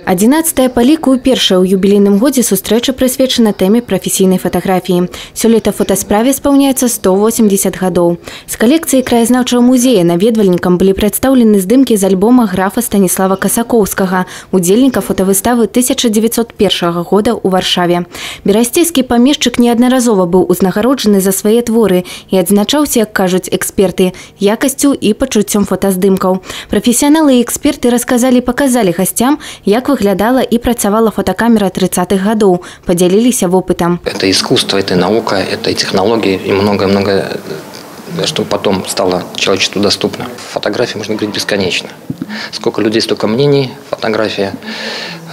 11 па ліку першая ў юбілейным годзе сустрэча прысвечана тэме прафесійнай фатаграфіі. Сёлета фотасправе спаўняецца 180 гадоў. З калекцыі краязнаўчага музея наведвальнікам былі прадстаўлены здымкі з альбома графа Станіслава Касакоўскага, удзельніка фотавыставы 1901 года ў Варшаве. Берасцейскі памешчык неаднаразова быў узнагароджаны за свае творы і адзначаўся, як кажуць эксперты, якасцю і пачуццём фотаздымкаў. Прафесіяналы і эксперты расказалі, паказалі гасцям, як выглядала и працавала фотокамера 30-х годов, поделились опытом. Это искусство, это наука, это и технологии, и многое-многое, что потом стало человечеству доступно. Фотографии можно говорить бесконечно. Сколько людей, столько мнений. Фотография,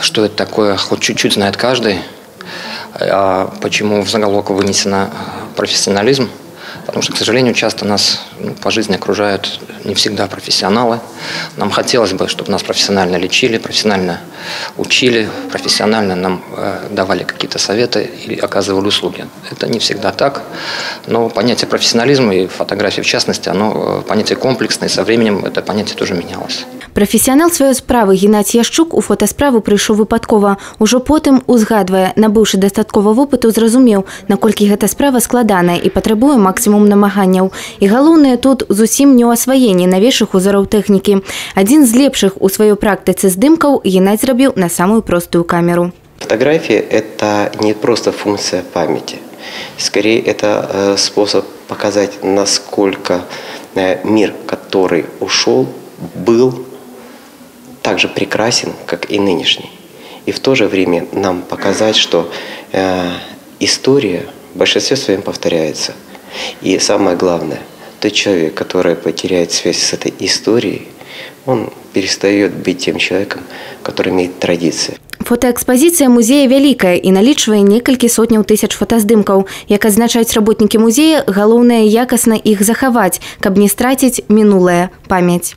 что это такое, хоть чуть-чуть знает каждый. А почему в заголовок вынесено профессионализм? Потому что, к сожалению, часто нас по жизни окружают не всегда профессионалы. Нам хотелось бы, чтобы нас профессионально лечили, профессионально учили, профессионально нам давали какие-то советы или оказывали услуги. Это не всегда так, но понятие профессионализма и фотографии в частности, оно понятие комплексное, и со временем это понятие тоже менялось. Прафесіянал сваёй справы Геннадзь Яшчук у фотасправу прыйшоў выпадкова. Ужо потым, узгадвае, набыўшы дастаткова вопыту, зразумеў, наколькі гэта справа складаная і патрабуе максімум намаганняў. І галоўнае тут зусім не ў асваенні навейшых узораў тэхнікі. Адзін з лепшых у сваёй практыцы здымкаў Геннадзь зрабіў на самую простую камеру. Фотография – это не просто функция памяти. Скорее, это способ показать, насколько мир, который ушел, был так же прекрасен, как и нынешний. И в то же время нам показать, что история в большинстве своем повторяется. И самое главное, тот человек, который потеряет связь с этой историей, он перестает быть тем человеком, который имеет традиции. Фотоэкспазіцыя музея вялікая і налічвае некалькі сотняў тысяч фотаздымкаў. Як адзначаюць работнікі музея, галоўнае якасна іх захаваць, каб не страціць мінулае памяць.